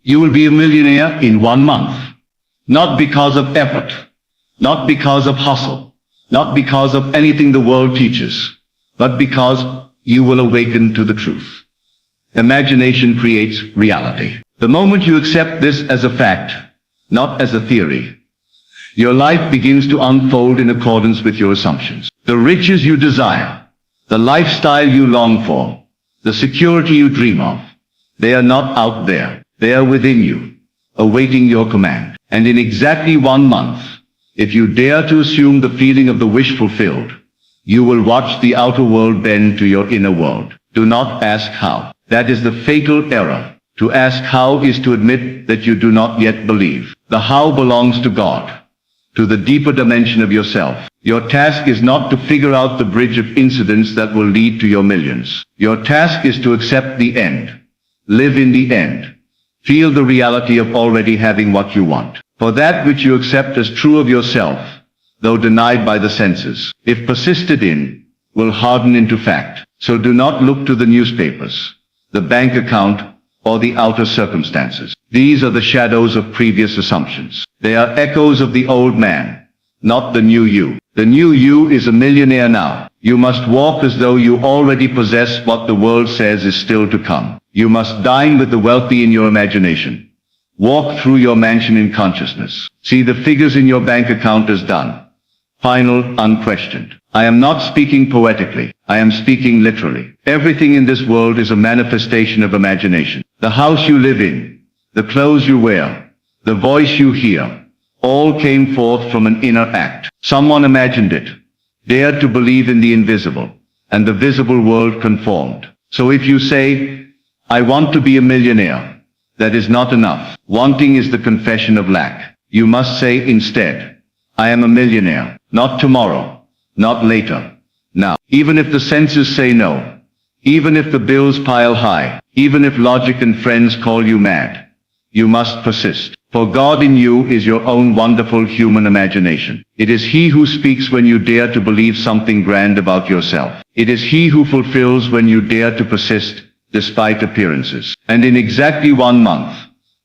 You will be a millionaire in 1 month. Not because of effort, not because of hustle, not because of anything the world teaches, but because you will awaken to the truth. Imagination creates reality. The moment you accept this as a fact, not as a theory, your life begins to unfold in accordance with your assumptions. The riches you desire, the lifestyle you long for, the security you dream of, they are not out there. They are within you, awaiting your command. And in exactly 1 month, if you dare to assume the feeling of the wish fulfilled, you will watch the outer world bend to your inner world. Do not ask how. That is the fatal error. To ask how is to admit that you do not yet believe. The how belongs to God, to the deeper dimension of yourself. Your task is not to figure out the bridge of incidents that will lead to your millions. Your task is to accept the end. Live in the end. Feel the reality of already having what you want. For that which you accept as true of yourself, though denied by the senses, if persisted in, will harden into fact. So do not look to the newspapers, the bank account, or the outer circumstances. These are the shadows of previous assumptions. They are echoes of the old man, not the new you. The new you is a millionaire now. You must walk as though you already possess what the world says is still to come. You must dine with the wealthy in your imagination. Walk through your mansion in consciousness. See the figures in your bank account as done. Final, unquestioned. I am not speaking poetically. I am speaking literally. Everything in this world is a manifestation of imagination. The house you live in, the clothes you wear, the voice you hear, all came forth from an inner act. Someone imagined it, dared to believe in the invisible, and the visible world conformed. So if you say, I want to be a millionaire, that is not enough. Wanting is the confession of lack. You must say instead, I am a millionaire, not tomorrow, not later, now. Even if the senses say no, even if the bills pile high, even if logic and friends call you mad, you must persist. For God in you is your own wonderful human imagination. It is He who speaks when you dare to believe something grand about yourself. It is He who fulfills when you dare to persist, despite appearances. And in exactly 1 month,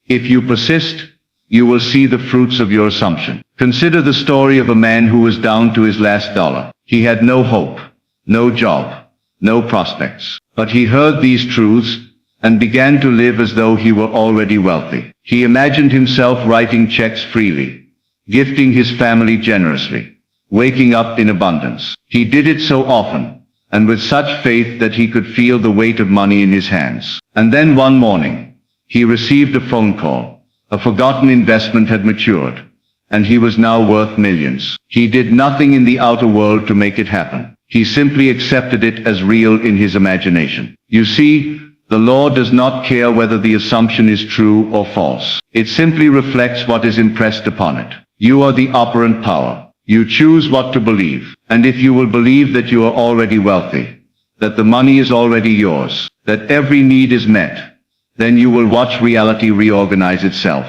if you persist, you will see the fruits of your assumption. Consider the story of a man who was down to his last dollar. He had no hope, no job, no prospects. But he heard these truths and began to live as though he were already wealthy. He imagined himself writing checks freely, gifting his family generously, waking up in abundance. He did it so often, and with such faith that he could feel the weight of money in his hands. And then one morning, he received a phone call. A forgotten investment had matured, and he was now worth millions. He did nothing in the outer world to make it happen. He simply accepted it as real in his imagination. You see, the law does not care whether the assumption is true or false. It simply reflects what is impressed upon it. You are the operant power. You choose what to believe. And if you will believe that you are already wealthy, that the money is already yours, that every need is met, then you will watch reality reorganize itself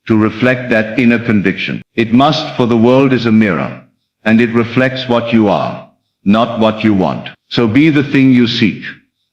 to reflect that inner conviction. It must, for the world is a mirror, and it reflects what you are, not what you want. So be the thing you seek,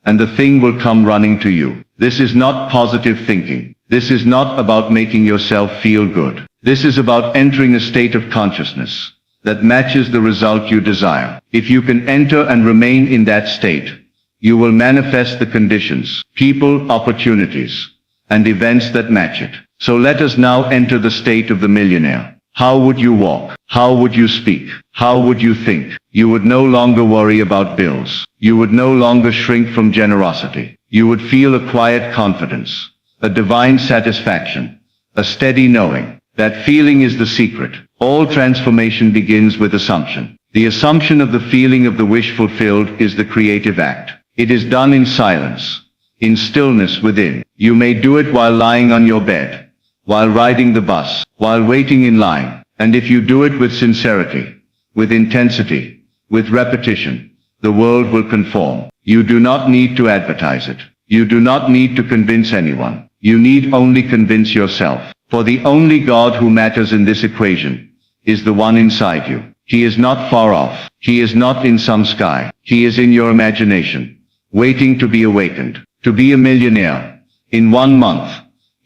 and the thing will come running to you. This is not positive thinking. This is not about making yourself feel good. This is about entering a state of consciousness that matches the result you desire. If you can enter and remain in that state, you will manifest the conditions, people, opportunities, and events that match it. So let us now enter the state of the millionaire. How would you walk? How would you speak? How would you think? You would no longer worry about bills. You would no longer shrink from generosity. You would feel a quiet confidence, a divine satisfaction, a steady knowing. That feeling is the secret. All transformation begins with assumption. The assumption of the feeling of the wish fulfilled is the creative act. It is done in silence, in stillness within. You may do it while lying on your bed, while riding the bus, while waiting in line. And if you do it with sincerity, with intensity, with repetition, the world will conform. You do not need to advertise it. You do not need to convince anyone. You need only convince yourself. For the only God who matters in this equation is the one inside you. He is not far off. He is not in some sky. He is in your imagination, waiting to be awakened. To be a millionaire in 1 month,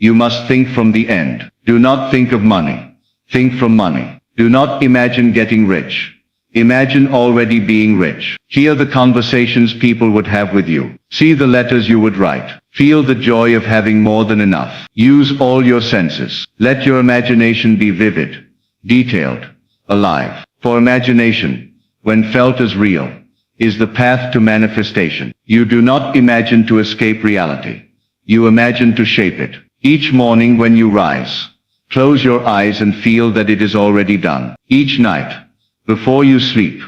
You must think from the end. Do not think of money. Think from money. Do not imagine getting rich. Imagine already being rich. Hear the conversations people would have with you. See the letters you would write. Feel the joy of having more than enough. Use all your senses. Let your imagination be vivid, detailed, alive. For imagination, when felt as real, is the path to manifestation. You do not imagine to escape reality. You imagine to shape it. Each morning when you rise, close your eyes and feel that it is already done. Each night, before you sleep,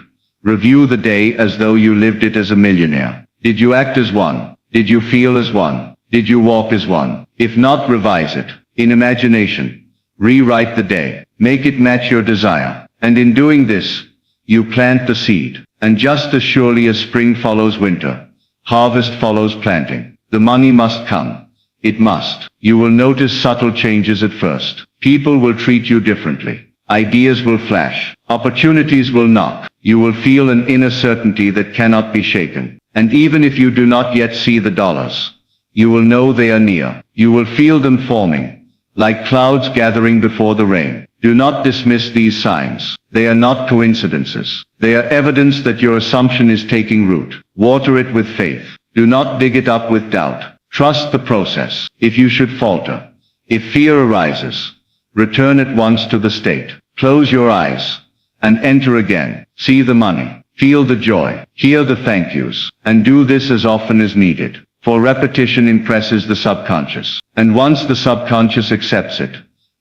review the day as though you lived it as a millionaire. Did you act as one? Did you feel as one? Did you walk as one? If not, revise it. In imagination, rewrite the day. Make it match your desire. And in doing this, you plant the seed. And just as surely as spring follows winter, harvest follows planting. The money must come. It must. You will notice subtle changes at first. People will treat you differently. Ideas will flash. Opportunities will knock. You will feel an inner certainty that cannot be shaken. And even if you do not yet see the dollars, you will know they are near. You will feel them forming, like clouds gathering before the rain. Do not dismiss these signs. They are not coincidences. They are evidence that your assumption is taking root. Water it with faith. Do not dig it up with doubt. Trust the process. If you should falter, if fear arises, return at once to the state. Close your eyes and enter again. See the money. Feel the joy. Hear the thank yous. And do this as often as needed. For repetition impresses the subconscious. And once the subconscious accepts it,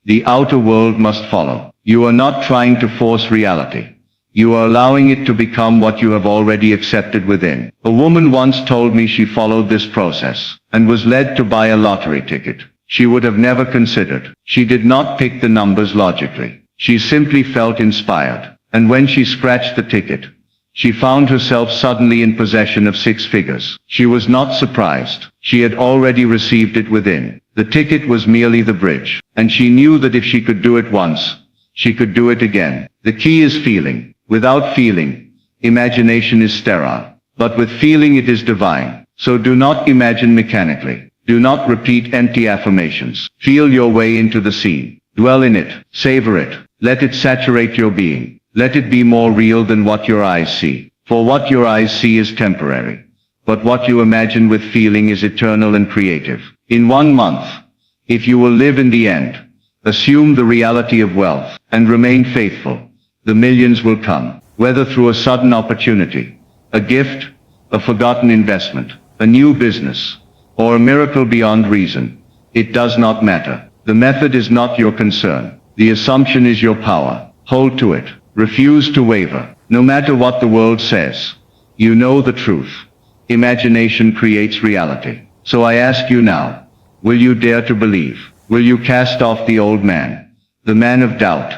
the outer world must follow. You are not trying to force reality. You are allowing it to become what you have already accepted within. A woman once told me she followed this process and was led to buy a lottery ticket she would have never considered. She did not pick the numbers logically. She simply felt inspired. And when she scratched the ticket, she found herself suddenly in possession of 6 figures. She was not surprised. She had already received it within. The ticket was merely the bridge. And she knew that if she could do it once, she could do it again. The key is feeling. Without feeling, imagination is sterile. But with feeling it is divine. So do not imagine mechanically. Do not repeat empty affirmations. Feel your way into the scene. Dwell in it. Savor it. Let it saturate your being. Let it be more real than what your eyes see. For what your eyes see is temporary. But what you imagine with feeling is eternal and creative. In 1 month, if you will live in the end, assume the reality of wealth, and remain faithful, the millions will come, whether through a sudden opportunity, a gift, a forgotten investment, a new business, or a miracle beyond reason. It does not matter. The method is not your concern. The assumption is your power. Hold to it. Refuse to waver. No matter what the world says, you know the truth. Imagination creates reality. So I ask you now, will you dare to believe? Will you cast off the old man, the man of doubt,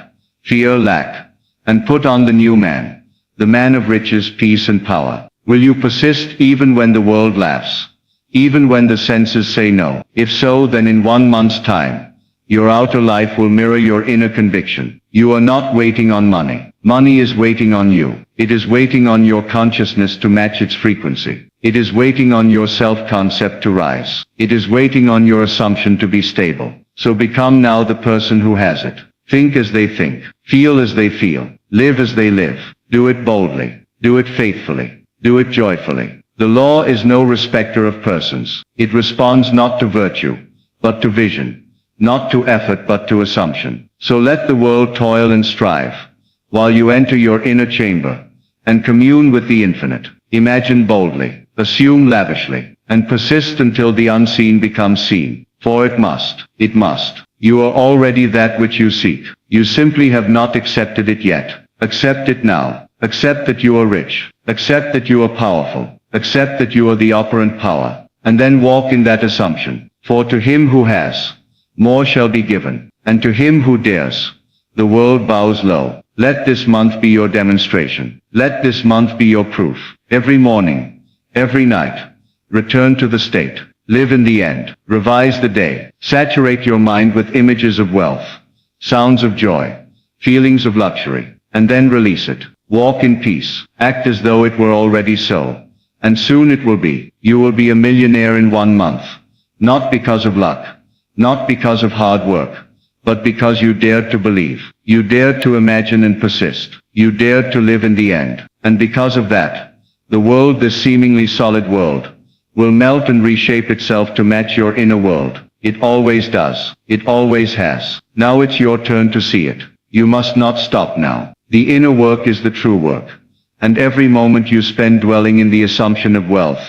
fear, lack, and put on the new man, the man of riches, peace, and power? Will you persist even when the world laughs, even when the senses say no? If so, then in 1 month's time, your outer life will mirror your inner conviction. You are not waiting on money. Money is waiting on you. It is waiting on your consciousness to match its frequency. It is waiting on your self-concept to rise. It is waiting on your assumption to be stable. So become now the person who has it. Think as they think. Feel as they feel. Live as they live. Do it boldly. Do it faithfully. Do it joyfully. The law is no respecter of persons. It responds not to virtue, but to vision. Not to effort but to assumption. So let the world toil and strive, while you enter your inner chamber, and commune with the infinite. Imagine boldly, assume lavishly, and persist until the unseen becomes seen. For it must. You are already that which you seek. You simply have not accepted it yet. Accept it now. Accept that you are rich. Accept that you are powerful. Accept that you are the operant power. And then walk in that assumption. For to him who has, more shall be given, and to him who dares, the world bows low. Let this month be your demonstration. Let this month be your proof. Every morning, every night, return to the state. Live in the end. Revise the day. Saturate your mind with images of wealth, sounds of joy, feelings of luxury, and then release it. Walk in peace. Act as though it were already so. And soon it will be. You will be a millionaire in 1 month. Not because of luck, not because of hard work, but because you dared to believe. You dared to imagine and persist. You dared to live in the end. And because of that, the world, this seemingly solid world, will melt and reshape itself to match your inner world. It always does. It always has. Now it's your turn to see it. You must not stop now. The inner work is the true work. And every moment you spend dwelling in the assumption of wealth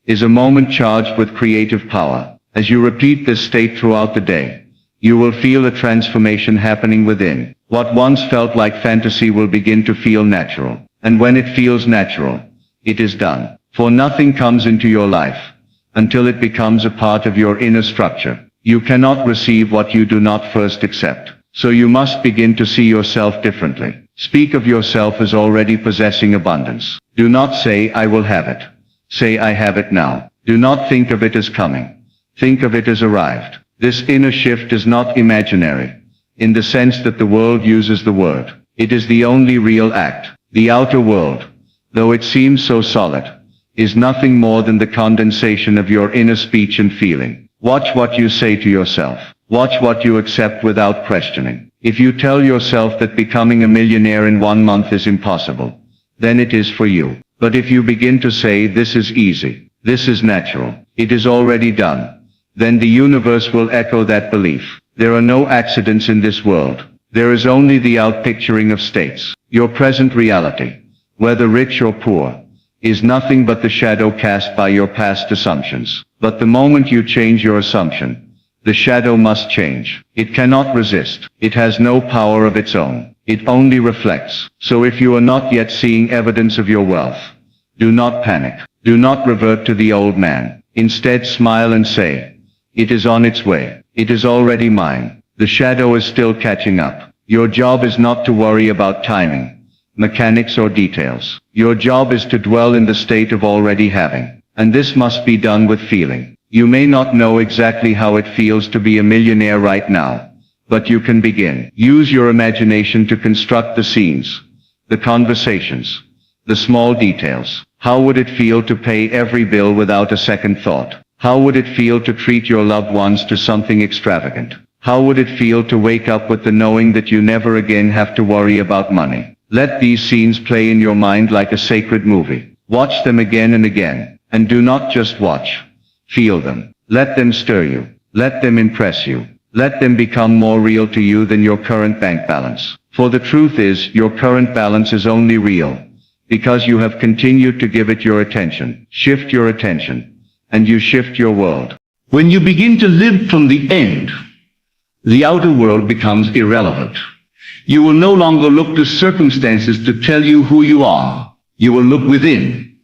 is a moment charged with creative power. As you repeat this state throughout the day, you will feel a transformation happening within. What once felt like fantasy will begin to feel natural. And when it feels natural, it is done. For nothing comes into your life until it becomes a part of your inner structure. You cannot receive what you do not first accept. So you must begin to see yourself differently. Speak of yourself as already possessing abundance. Do not say, I will have it. Say, I have it now. Do not think of it as coming. Think of it as arrived. This inner shift is not imaginary, in the sense that the world uses the word. It is the only real act. The outer world, though it seems so solid, is nothing more than the condensation of your inner speech and feeling. Watch what you say to yourself. Watch what you accept without questioning. If you tell yourself that becoming a millionaire in 1 month is impossible, then it is for you. But if you begin to say, this is easy, this is natural, it is already done, then the universe will echo that belief. There are no accidents in this world. There is only the outpicturing of states. Your present reality, whether rich or poor, is nothing but the shadow cast by your past assumptions. But the moment you change your assumption, the shadow must change. It cannot resist. It has no power of its own. It only reflects. So if you are not yet seeing evidence of your wealth, do not panic. Do not revert to the old man. Instead, smile and say, it is on its way. It is already mine. The shadow is still catching up. Your job is not to worry about timing, mechanics or details. Your job is to dwell in the state of already having. And this must be done with feeling. You may not know exactly how it feels to be a millionaire right now, but you can begin. Use your imagination to construct the scenes, the conversations, the small details. How would it feel to pay every bill without a second thought? How would it feel to treat your loved ones to something extravagant? How would it feel to wake up with the knowing that you never again have to worry about money? Let these scenes play in your mind like a sacred movie. Watch them again and again. And do not just watch. Feel them. Let them stir you. Let them impress you. Let them become more real to you than your current bank balance. For the truth is, your current balance is only real because you have continued to give it your attention. Shift your attention, and you shift your world. When you begin to live from the end, the outer world becomes irrelevant. You will no longer look to circumstances to tell you who you are. You will look within,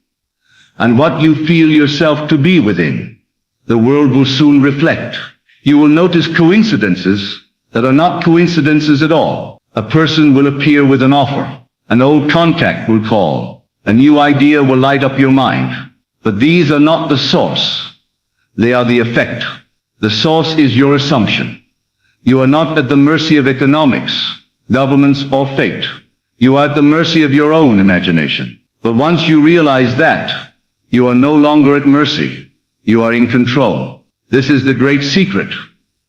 and what you feel yourself to be within, the world will soon reflect. You will notice coincidences that are not coincidences at all. A person will appear with an offer. An old contact will call. A new idea will light up your mind. But these are not the source. They are the effect. The source is your assumption. You are not at the mercy of economics, governments, or fate. You are at the mercy of your own imagination. But once you realize that, you are no longer at mercy. You are in control. This is the great secret,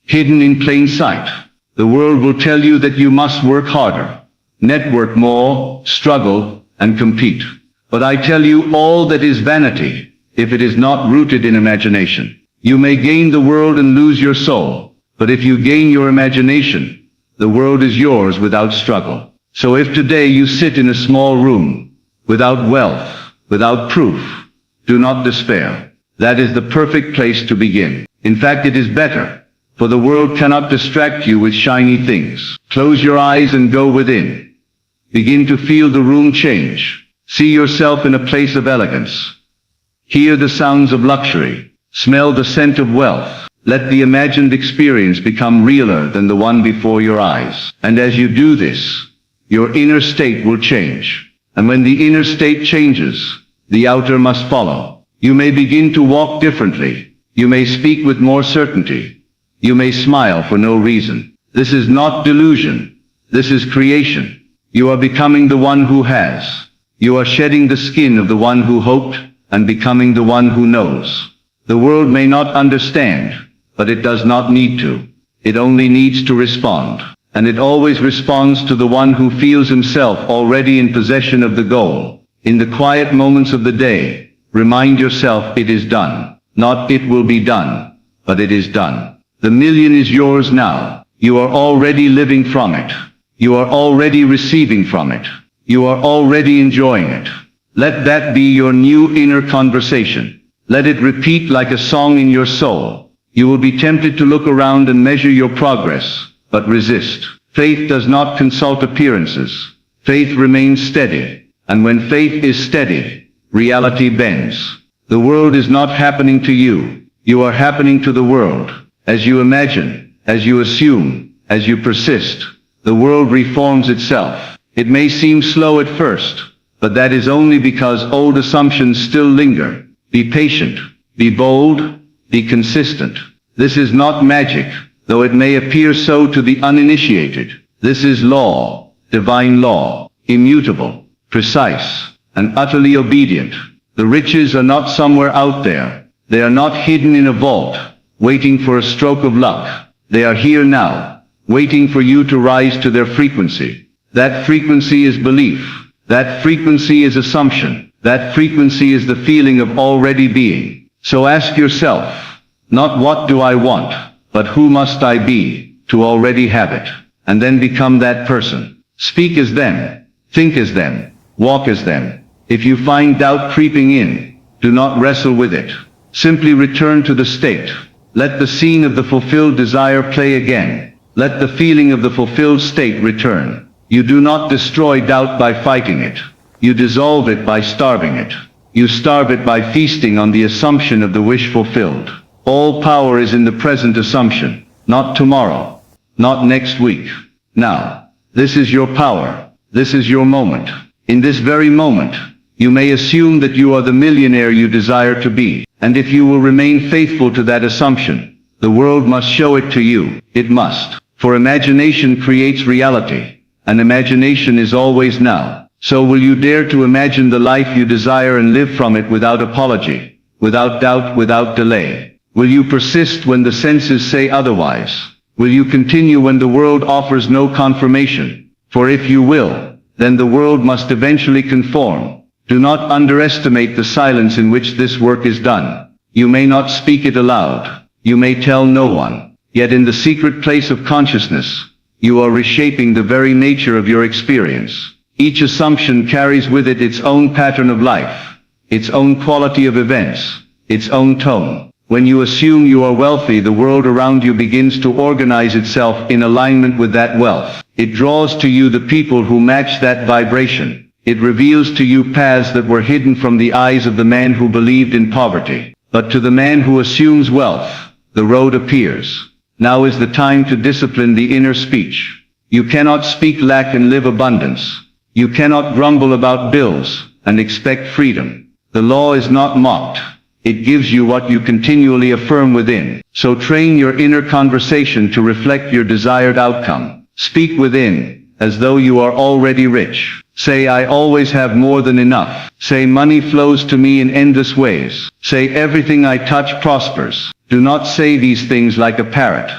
hidden in plain sight. The world will tell you that you must work harder, network more, struggle, and compete. But I tell you, all that is vanity, if it is not rooted in imagination. You may gain the world and lose your soul, but if you gain your imagination, the world is yours without struggle. So if today you sit in a small room, without wealth, without proof, do not despair. That is the perfect place to begin. In fact, it is better, for the world cannot distract you with shiny things. Close your eyes and go within. Begin to feel the room change. See yourself in a place of elegance. Hear the sounds of luxury. Smell the scent of wealth. Let the imagined experience become realer than the one before your eyes. And as you do this, your inner state will change. And when the inner state changes, the outer must follow. You may begin to walk differently. You may speak with more certainty. You may smile for no reason. This is not delusion. This is creation. You are becoming the one who has. You are shedding the skin of the one who hoped and becoming the one who knows. The world may not understand, but it does not need to. It only needs to respond. And it always responds to the one who feels himself already in possession of the goal. In the quiet moments of the day, remind yourself it is done. Not it will be done, but it is done. The million is yours now. You are already living from it. You are already receiving from it. You are already enjoying it. Let that be your new inner conversation. Let it repeat like a song in your soul. You will be tempted to look around and measure your progress, but resist. Faith does not consult appearances. Faith remains steady. And when faith is steady, reality bends. The world is not happening to you. You are happening to the world. As you imagine, as you assume, as you persist, the world reforms itself. It may seem slow at first, but that is only because old assumptions still linger. Be patient, be bold, be consistent. This is not magic, though it may appear so to the uninitiated. This is law, divine law, immutable, precise, and utterly obedient. The riches are not somewhere out there. They are not hidden in a vault, waiting for a stroke of luck. They are here now, waiting for you to rise to their frequency. That frequency is belief. That frequency is assumption. That frequency is the feeling of already being. So ask yourself, not what do I want, but who must I be to already have it, and then become that person. Speak as them, think as them, walk as them. If you find doubt creeping in, do not wrestle with it. Simply return to the state. Let the scene of the fulfilled desire play again. Let the feeling of the fulfilled state return. You do not destroy doubt by fighting it. You dissolve it by starving it. You starve it by feasting on the assumption of the wish fulfilled. All power is in the present assumption, not tomorrow, not next week. Now, this is your power. This is your moment. In this very moment, you may assume that you are the millionaire you desire to be. And if you will remain faithful to that assumption, the world must show it to you. It must. For imagination creates reality. And imagination is always now. So will you dare to imagine the life you desire and live from it without apology, without doubt, without delay? Will you persist when the senses say otherwise? Will you continue when the world offers no confirmation? For if you will, then the world must eventually conform. Do not underestimate the silence in which this work is done. You may not speak it aloud. You may tell no one. Yet in the secret place of consciousness, you are reshaping the very nature of your experience. Each assumption carries with it its own pattern of life, its own quality of events, its own tone. When you assume you are wealthy, the world around you begins to organize itself in alignment with that wealth. It draws to you the people who match that vibration. It reveals to you paths that were hidden from the eyes of the man who believed in poverty. But to the man who assumes wealth, the road appears. Now is the time to discipline the inner speech. You cannot speak lack and live abundance. You cannot grumble about bills and expect freedom. The law is not mocked. It gives you what you continually affirm within. So train your inner conversation to reflect your desired outcome. Speak within, as though you are already rich. Say, I always have more than enough. Say, money flows to me in endless ways. Say, everything I touch prospers. Do not say these things like a parrot.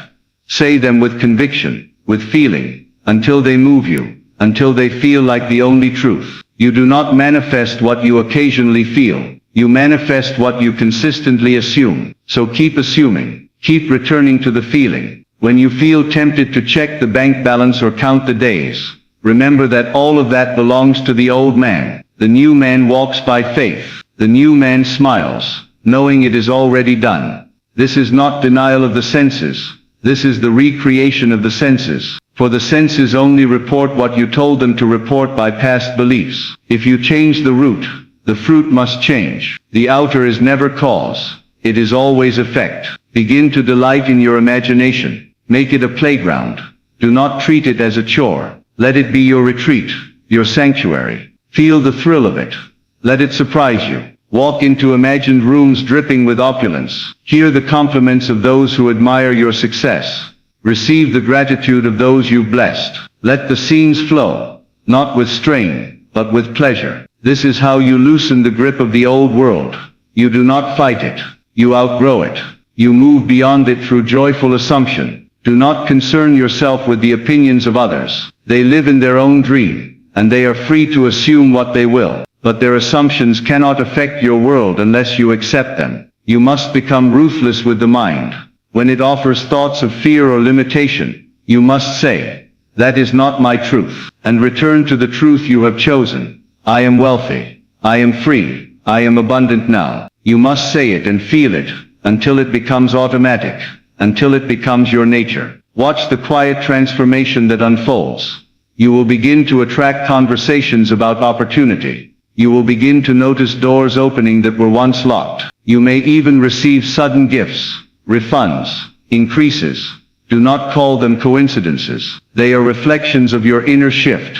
Say them with conviction, with feeling, until they move you, until they feel like the only truth. You do not manifest what you occasionally feel. You manifest what you consistently assume. So keep assuming. Keep returning to the feeling. When you feel tempted to check the bank balance or count the days, remember that all of that belongs to the old man. The new man walks by faith. The new man smiles, knowing it is already done. This is not denial of the senses. This is the recreation of the senses. For the senses only report what you told them to report by past beliefs. If you change the root, the fruit must change. The outer is never cause. It is always effect. Begin to delight in your imagination. Make it a playground. Do not treat it as a chore. Let it be your retreat, your sanctuary. Feel the thrill of it. Let it surprise you. Walk into imagined rooms dripping with opulence. Hear the compliments of those who admire your success. Receive the gratitude of those you blessed. Let the scenes flow, not with strain, but with pleasure. This is how you loosen the grip of the old world. You do not fight it. You outgrow it. You move beyond it through joyful assumption. Do not concern yourself with the opinions of others. They live in their own dream, and they are free to assume what they will. But their assumptions cannot affect your world unless you accept them. You must become ruthless with the mind. When it offers thoughts of fear or limitation, you must say, "That is not my truth," and return to the truth you have chosen. I am wealthy. I am free. I am abundant now. You must say it and feel it, until it becomes automatic, until it becomes your nature. Watch the quiet transformation that unfolds. You will begin to attract conversations about opportunity. You will begin to notice doors opening that were once locked. You may even receive sudden gifts, refunds, increases. Do not call them coincidences. They are reflections of your inner shift.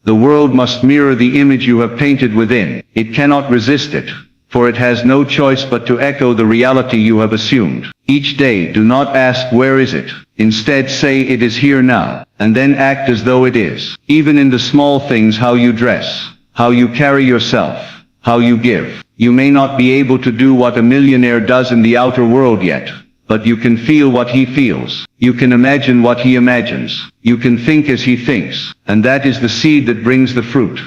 The world must mirror the image you have painted within. It cannot resist it, for it has no choice but to echo the reality you have assumed. Each day, do not ask, "Where is it?" Instead say, "It is here now," and then act as though it is. Even in the small things, how you dress, how you carry yourself, how you give. You may not be able to do what a millionaire does in the outer world yet, but you can feel what he feels. You can imagine what he imagines. You can think as he thinks, and that is the seed that brings the fruit.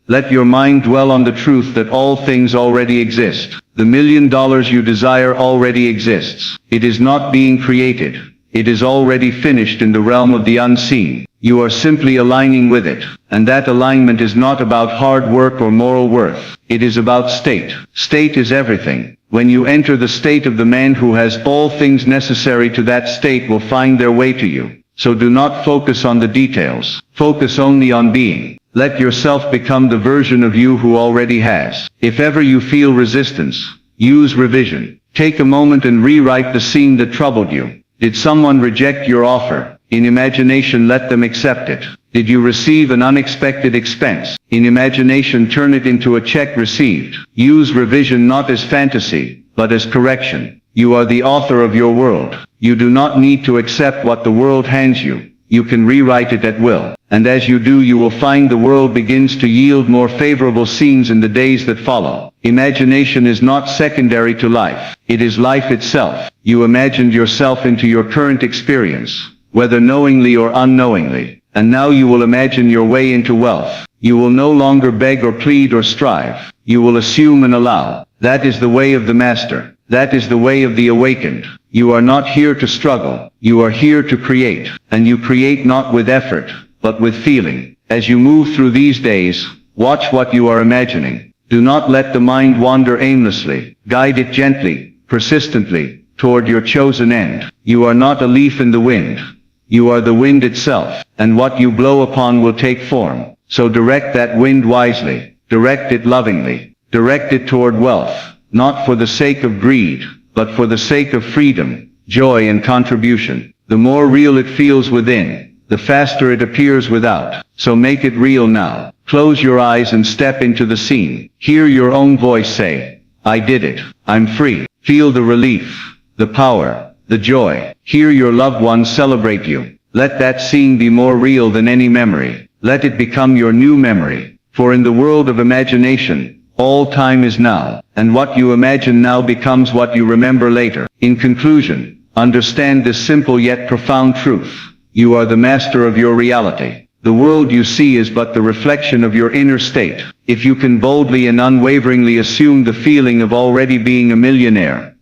Let your mind dwell on the truth that all things already exist. The $1 million you desire already exists. It is not being created. It is already finished in the realm of the unseen. You are simply aligning with it. And that alignment is not about hard work or moral worth. It is about state. State is everything. When you enter the state of the man who has all things necessary to that state will find their way to you. So do not focus on the details. Focus only on being. Let yourself become the version of you who already has. If ever you feel resistance, use revision. Take a moment and rewrite the scene that troubled you. Did someone reject your offer? In imagination, let them accept it. Did you receive an unexpected expense? In imagination, turn it into a check received. Use revision not as fantasy, but as correction. You are the author of your world. You do not need to accept what the world hands you. You can rewrite it at will. And as you do, you will find the world begins to yield more favorable scenes in the days that follow. Imagination is not secondary to life. It is life itself. You imagined yourself into your current experience, whether knowingly or unknowingly. And now you will imagine your way into wealth. You will no longer beg or plead or strive. You will assume and allow. That is the way of the master. That is the way of the awakened. You are not here to struggle. You are here to create. And you create not with effort, but with feeling. As you move through these days, watch what you are imagining. Do not let the mind wander aimlessly. Guide it gently, persistently, toward your chosen end. You are not a leaf in the wind. You are the wind itself, and what you blow upon will take form. So direct that wind wisely. Direct it lovingly. Direct it toward wealth, not for the sake of greed, but for the sake of freedom, joy and contribution. The more real it feels within, the faster it appears without. So make it real now. Close your eyes and step into the scene. Hear your own voice say, "I did it. I'm free." Feel the relief, the power, the joy. Hear your loved ones celebrate you. Let that scene be more real than any memory. Let it become your new memory. For in the world of imagination, all time is now, and what you imagine now becomes what you remember later. In conclusion, understand this simple yet profound truth. You are the master of your reality. The world you see is but the reflection of your inner state. If you can boldly and unwaveringly assume the feeling of already being a millionaire,